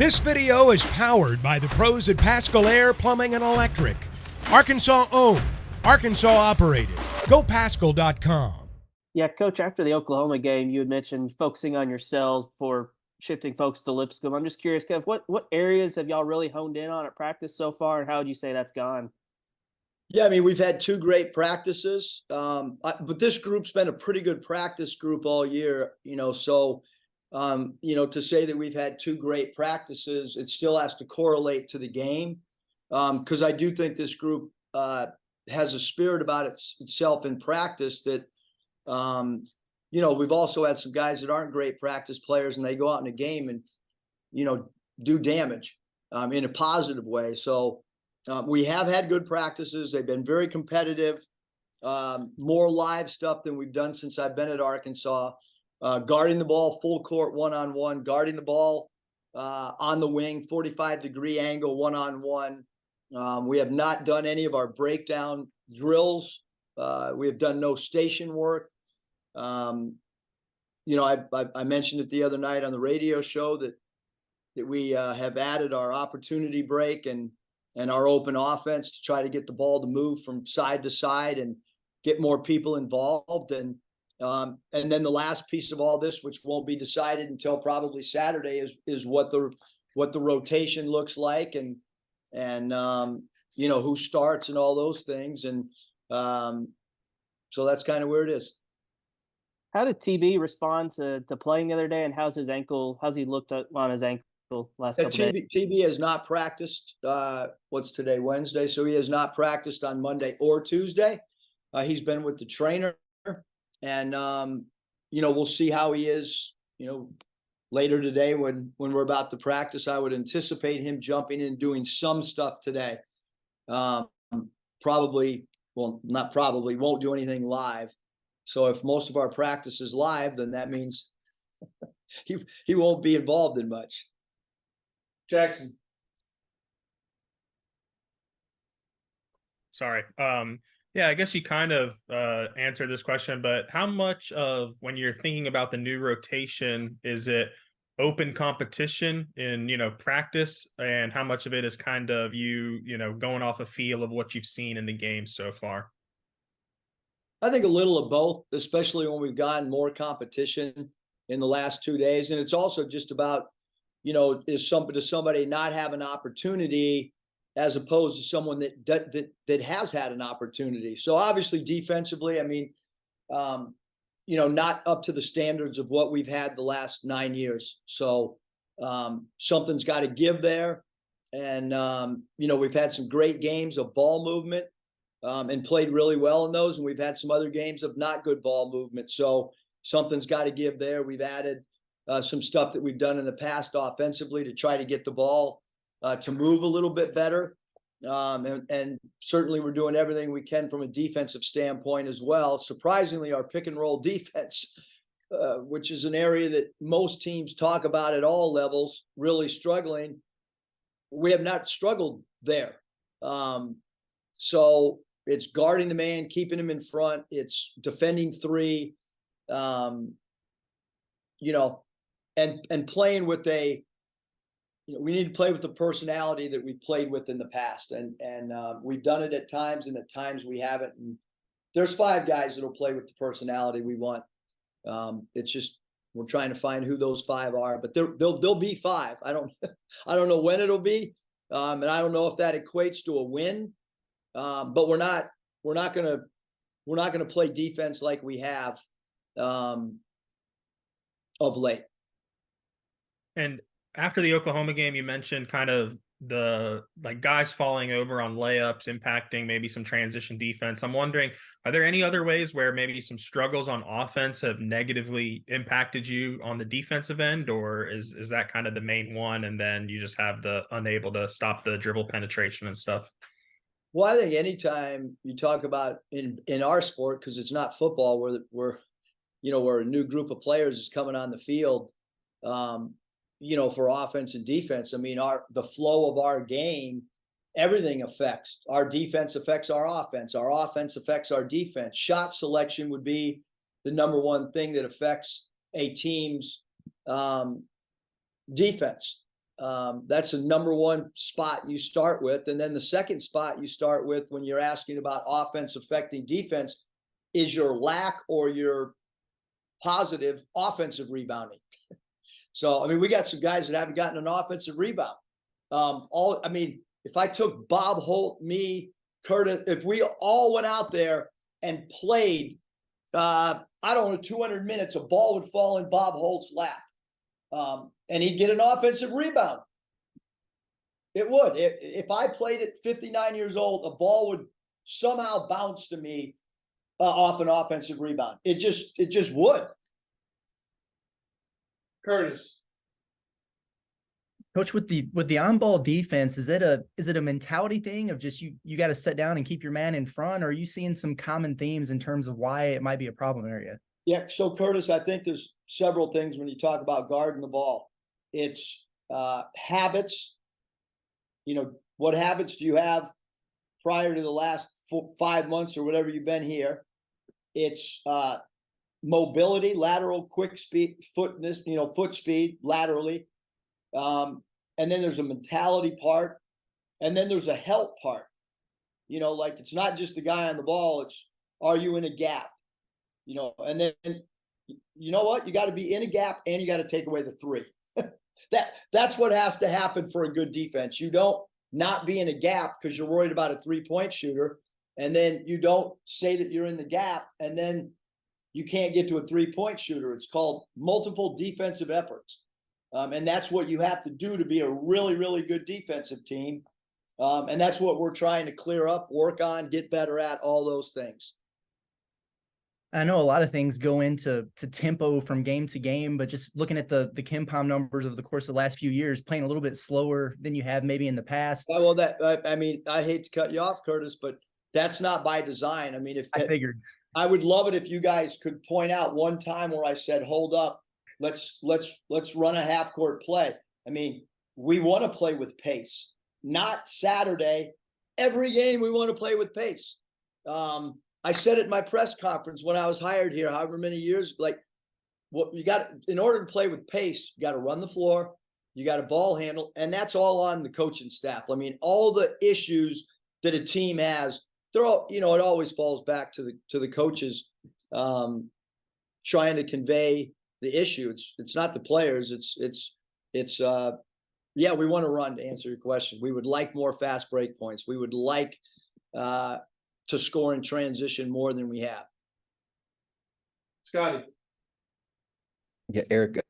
This video is powered by the pros at Pascal Air Plumbing and Electric. Arkansas owned, Arkansas operated. GoPascal.com. Yeah, Coach, after the Oklahoma game, you had mentioned focusing on yourselves before shifting focus to Lipscomb. I'm just curious, Kev, what areas have y'all really honed in on at practice so far, and how would you say that's gone? Yeah, I mean, we've had two great practices, but this group's been a pretty good practice group all year, so, to say that we've had two great practices, it still has to correlate to the game, because I do think this group has a spirit about itself in practice that, we've also had some guys that aren't great practice players, and they go out in a game and, do damage in a positive way. So, we have had good practices. They've been very competitive, more live stuff than we've done since I've been at Arkansas. Guarding the ball full court one-on-one, guarding the ball on the wing, 45-degree angle one-on-one. We have not done any of our breakdown drills. We have done no station work. I mentioned it the other night on the radio show that we have added our opportunity break and our open offense to try to get the ball to move from side to side and get more people involved. And then the last piece of all this, which won't be decided until probably Saturday, is what the rotation looks like and who starts and all those things. And so that's kind of where it is. How did TB respond to playing the other day, and how's he looked on his ankle last couple days? TB has not practiced. What's today? Wednesday. So he has not practiced on Monday or Tuesday. He's been with the trainer, and we'll see how he is. Later today when we're about to practice, I would anticipate him jumping in doing some stuff today. Not probably, won't do anything live. So if most of our practice is live, then that means he won't be involved in much. Jackson. Sorry. Yeah, I guess you kind of answered this question, but how much of, when you're thinking about the new rotation, is it open competition in, practice, and how much of it is kind of you going off a feel of what you've seen in the game so far? I think a little of both, especially when we've gotten more competition in the last 2 days. And it's also just about, does somebody not have an opportunity as opposed to someone that has had an opportunity. So obviously defensively, I mean, not up to the standards of what we've had the last 9 years. So something's got to give there. And, we've had some great games of ball movement and played really well in those. And we've had some other games of not good ball movement. So something's got to give there. We've added some stuff that we've done in the past offensively to try to get the ball to move a little bit better. And certainly we're doing everything we can from a defensive standpoint as well. Surprisingly, our pick and roll defense, which is an area that most teams talk about at all levels, really struggling. We have not struggled there. So it's guarding the man, keeping him in front. It's defending three, and playing with we need to play with the personality that we've played with in the past. And we've done it at times, and at times we haven't. And there's 5 guys that'll play with the personality we want. It's just, we're trying to find who those 5 are, but they'll be 5. I don't know when it'll be. And I don't know if that equates to a win. But we're not gonna play defense like we have of late. And after the Oklahoma game, you mentioned kind of the guys falling over on layups, impacting maybe some transition defense. I'm wondering, are there any other ways where maybe some struggles on offense have negatively impacted you on the defensive end, or is that kind of the main one, and then you just have the unable to stop the dribble penetration and stuff? Well, I think anytime you talk about in our sport, because it's not football, where a new group of players is coming on the field, for offense and defense. I mean, the flow of our game, everything affects. Our defense affects our offense. Our offense affects our defense. Shot selection would be the number one thing that affects a team's defense. That's the number one spot you start with. And then the second spot you start with when you're asking about offense affecting defense is your lack or your positive offensive rebounding. So, I mean, we got some guys that haven't gotten an offensive rebound. If I took Bob Holt, me, Curtis, if we all went out there and played, I don't know, 200 minutes, a ball would fall in Bob Holt's lap. And he'd get an offensive rebound. It would. If I played at 59 years old, a ball would somehow bounce to me off an offensive rebound. It just would. Curtis. Coach, with the on-ball defense, is it a mentality thing of just you got to sit down and keep your man in front, or are you seeing some common themes in terms of why it might be a problem area? Yeah, so Curtis, I think there's several things when you talk about guarding the ball. It's habits. You know, what habits do you have prior to the last 5 months or whatever you've been here? It's mobility, lateral, quick speed, foot speed laterally. And then there's a mentality part, and then there's a help part. You know, like it's not just the guy on the ball, it's are you in a gap? You know, and then you know what? You got to be in a gap and you got to take away the three. That's what has to happen for a good defense. You don't not be in a gap because you're worried about a 3-point shooter, and then you don't say that you're in the gap and then you can't get to a 3-point shooter. It's called multiple defensive efforts. And that's what you have to do to be a really, really good defensive team. And that's what we're trying to clear up, work on, get better at, all those things. I know a lot of things go into tempo from game to game, but just looking at the KenPom numbers over the course of the last few years, playing a little bit slower than you have maybe in the past. Well, I hate to cut you off, Curtis, but that's not by design. I mean, I figured. I would love it if you guys could point out one time where I said, hold up, let's run a half court play. I mean, we want to play with pace, not Saturday. Every game we want to play with pace. I said at my press conference when I was hired here, however many years, like, what you got in order to play with pace, you got to run the floor, you got to ball handle, and that's all on the coaching staff. I mean, all the issues that a team has, they're all, it always falls back to the coaches trying to convey the issue. It's not the players. Yeah, we want to run, to answer your question. We would like more fast break points. We would like to score in transition more than we have. Scotty. Yeah, Eric,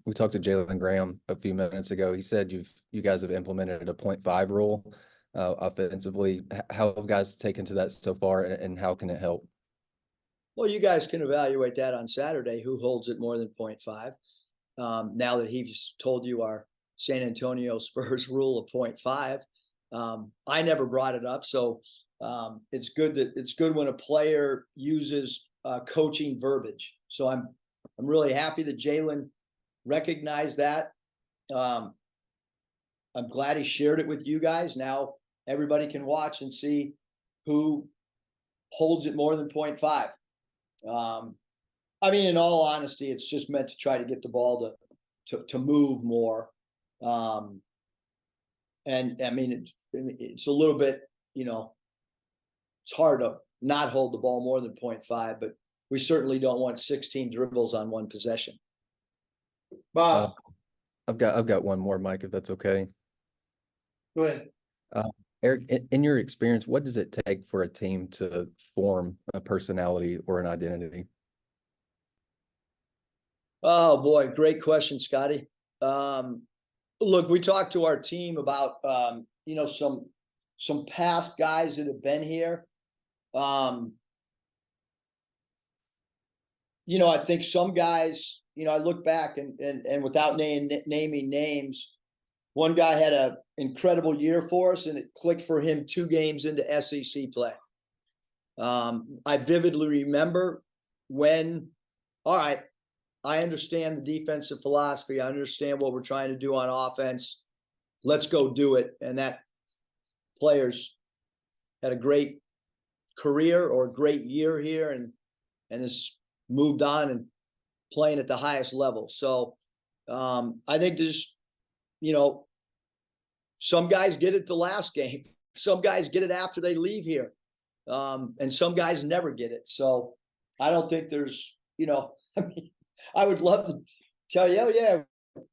we talked to Jaylen Graham a few minutes ago. He said you guys have implemented a 0.5 rule offensively. How have guys taken to that so far, and how can it help? Well, you guys can evaluate that on Saturday, who holds it more than 0.5. Now that he's told you our San Antonio Spurs rule of 0.5. I never brought it up, so it's good when a player uses coaching verbiage. So I'm really happy that Jaylen recognized that. I'm glad he shared it with you guys. Now everybody can watch and see who holds it more than 0.5. I mean, in all honesty, it's just meant to try to get the ball to move more. And I mean, it's a little bit, it's hard to not hold the ball more than 0.5, but we certainly don't want 16 dribbles on one possession. Bob. I've got one more, Mike, if that's okay. Go ahead. Eric, in your experience, what does it take for a team to form a personality or an identity? Oh boy, great question, Scotty. Look, we talked to our team about some past guys that have been here. I think some guys, I look back and without naming names, one guy had an incredible year for us, and it clicked for him 2 games into SEC play. I vividly remember when, all right, I understand the defensive philosophy. I understand what we're trying to do on offense. Let's go do it. And that player's had a great career or a great year here and has moved on and playing at the highest level. So I think there's, some guys get it the last game. Some guys get it after they leave here. And some guys never get it. So I don't think there's, I mean, I would love to tell you, oh yeah,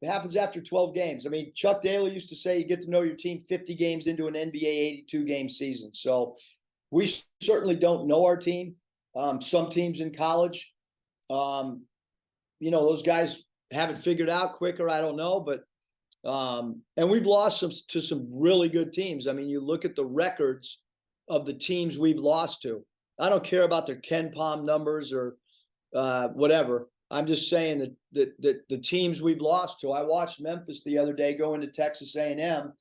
it happens after 12 games. I mean, Chuck Daly used to say you get to know your team 50 games into an NBA 82 game season. So we certainly don't know our team. Some teams in college, those guys haven't figured out quicker. I don't know, but and we've lost to some really good teams. I mean, you look at the records of the teams we've lost to. I don't care about their Ken Palm numbers or whatever. I'm just saying that the teams we've lost to. I watched Memphis the other day go into Texas A&M,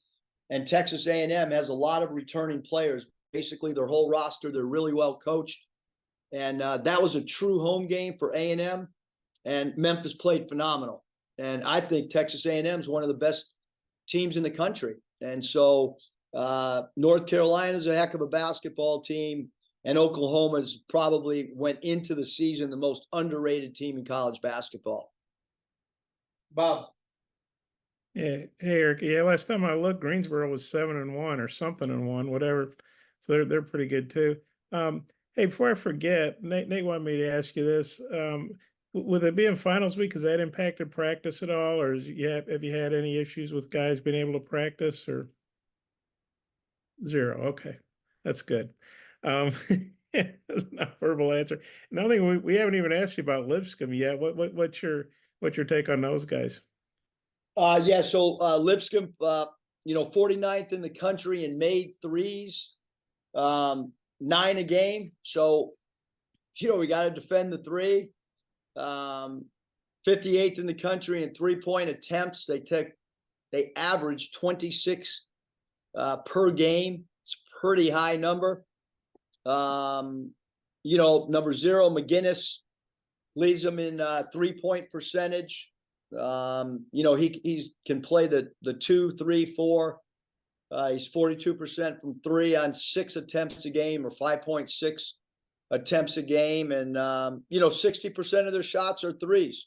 and Texas A&M has a lot of returning players. Basically, their whole roster, they're really well coached, and that was a true home game for A&M. And Memphis played phenomenal. And I think Texas A&M is one of the best teams in the country. And so North Carolina is a heck of a basketball team. And Oklahoma's probably went into the season the most underrated team in college basketball. Bob. Yeah, hey Eric. Yeah, last time I looked, Greensboro was 7-1 or something and 1, whatever. So they're pretty good too. Hey, before I forget, Nate wanted me to ask you this. With it being finals week, has that impacted practice at all, or have you had any issues with guys being able to practice, or 0? Okay, that's good. That's not a verbal answer. Another thing, we haven't even asked you about Lipscomb yet. What's your take on those guys? So Lipscomb, 49th in the country in made threes, 9 a game. So, we got to defend the three. 58th in the country in 3-point attempts. They average 26 per game. It's a pretty high number. Number 0, McGinnis, leads them in 3-point percentage. He can play the 2, 3, 4. He's 42% from 3 on 6 attempts a game, or 5.6 attempts a game. And, 60% of their shots are threes.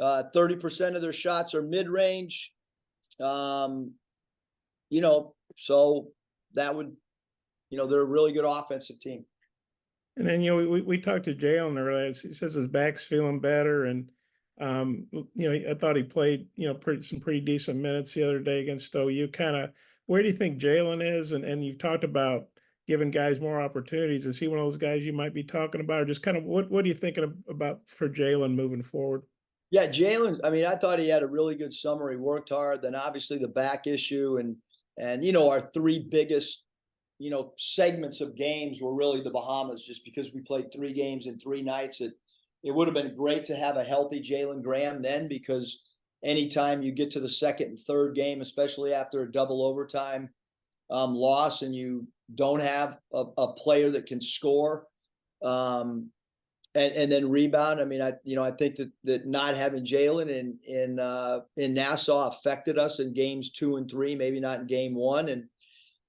30% of their shots are mid-range. So that would, they're a really good offensive team. And then, we talked to Jaylen earlier. He says his back's feeling better. And, I thought he played, some pretty decent minutes the other day against OU. Where do you think Jaylen is? And you've talked about giving guys more opportunities. Is he one of those guys you might be talking about, or just what are you thinking about for Jaylen moving forward? Yeah, Jaylen, I mean, I thought he had a really good summer. He worked hard. Then obviously the back issue and our 3 biggest, segments of games were really the Bahamas, just because we played 3 games in 3 nights. It would have been great to have a healthy Jaylen Graham then, because anytime you get to the second and third game, especially after a double overtime loss, and you don't have a player that can score and then rebound. I mean, I think that not having Jaylen in Nassau affected us in games 2 and 3, maybe not in game 1.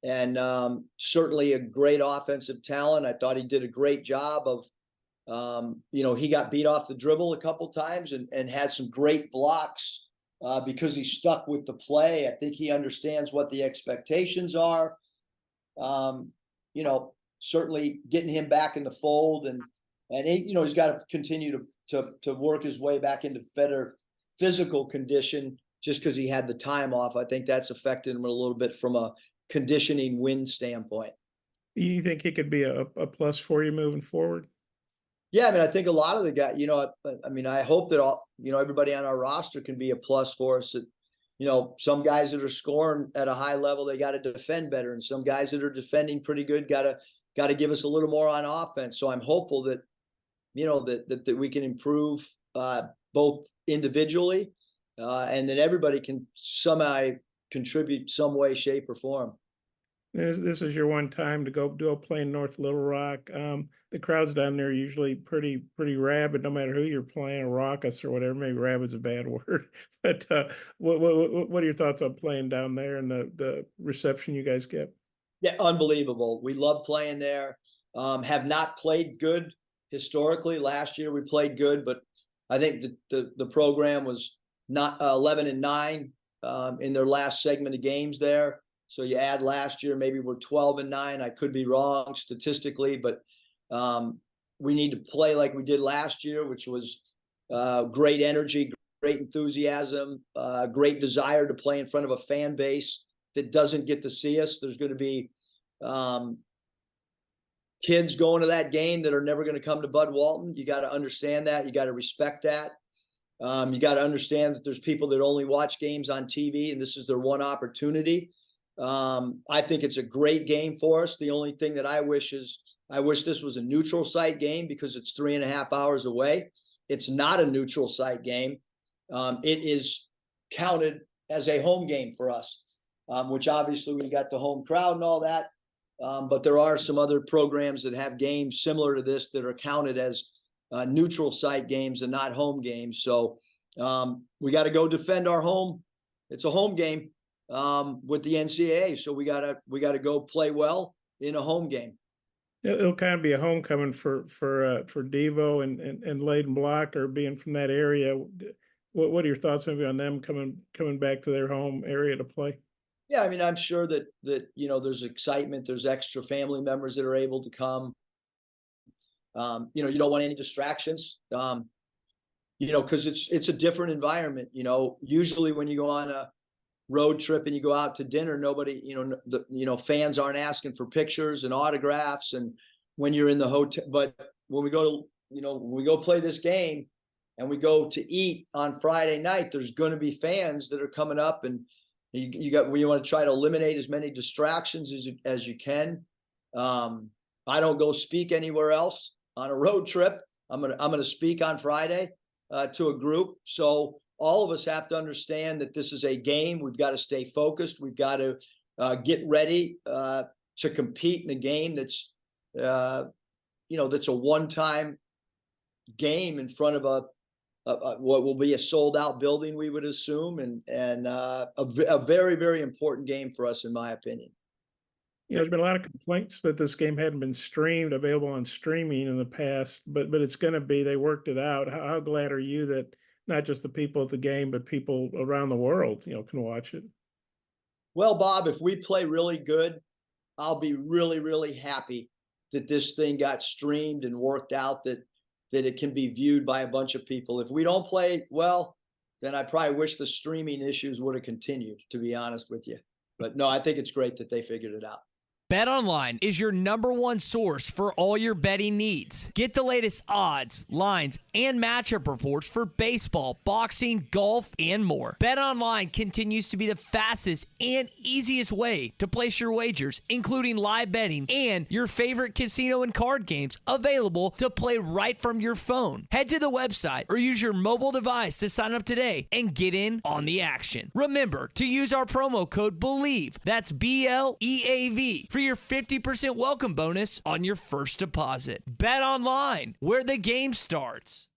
And certainly a great offensive talent. I thought he did a great job of, he got beat off the dribble a couple times and had some great blocks because he stuck with the play. I think he understands what the expectations are. Certainly getting him back in the fold, and he's got to continue to work his way back into better physical condition, just because he had the time off. I think that's affected him a little bit from a conditioning win standpoint. You think he could be a plus for you moving forward? Yeah, I mean, I think a lot of the guys, I hope that everybody on our roster can be a plus for us. Some guys that are scoring at a high level, they got to defend better, and some guys that are defending pretty good got to give us a little more on offense. So I'm hopeful that that we can improve both individually, and that everybody can somehow contribute some way, shape, or form. This is your one time to go play in North Little Rock. The crowds down there are usually pretty rabid, no matter who you're playing, or raucous or whatever. Maybe rabid's a bad word, but what are your thoughts on playing down there and the reception you guys get? Yeah, unbelievable. We love playing there. Have not played good historically. Last year we played good, but I think the program was not 11-9 in their last segment of games there. So you add last year, maybe we're 12-9. I could be wrong statistically, but we need to play like we did last year, which was great energy, great enthusiasm, great desire to play in front of a fan base that doesn't get to see us. There's going to be kids going to that game that are never going to come to Bud Walton. You got to understand that. You got to respect that. You got to understand that there's people that only watch games on TV, and this is their one opportunity. I think it's a great game for us. The only thing that I wish this was a neutral site game because it's 3.5 hours away. It's not a neutral site game. It is counted as a home game for us, which obviously we got the home crowd and all that. But there are some other programs that have games similar to this that are counted as neutral site games and not home games. So we got to go defend our home. It's a home game with the NCAA. So we gotta go play well in a home game. It'll kind of be a homecoming for Devo and Layden Block, or being from that area. What are your thoughts maybe on them coming back to their home area to play? Yeah, I mean, I'm sure that there's excitement. There's extra family members that are able to come. You don't want any distractions. Because it's a different environment. Usually when you go on a road trip and you go out to dinner, nobody, fans aren't asking for pictures and autographs. And when you're in the hotel, but when we go play this game and we go to eat on Friday night, there's going to be fans that are coming up, and you want to try to eliminate as many distractions as you can. I don't go speak anywhere else on a road trip. I'm gonna speak on Friday to a group. So all of us have to understand that this is a game. We've got to stay focused. We've got to get ready to compete in a game that's that's a one-time game in front of what will be a sold-out building, we would assume, and a very, very important game for us, in my opinion. There's been a lot of complaints that this game hadn't been available on streaming in the past, but it's going to be. They worked it out. How glad are you that not just the people at the game, but people around the world, can watch it? Well, Bob, if we play really good, I'll be really, really happy that this thing got streamed and worked out, that it can be viewed by a bunch of people. If we don't play well, then I probably wish the streaming issues would have continued, to be honest with you. But no, I think it's great that they figured it out. BetOnline is your #1 source for all your betting needs. Get the latest odds, lines, and matchup reports for baseball, boxing, golf, and more. BetOnline continues to be the fastest and easiest way to place your wagers, including live betting and your favorite casino and card games available to play right from your phone. Head to the website or use your mobile device to sign up today and get in on the action. Remember to use our promo code BELIEVE, that's BLEAV, for your 50% welcome bonus on your first deposit. Bet online, where the game starts.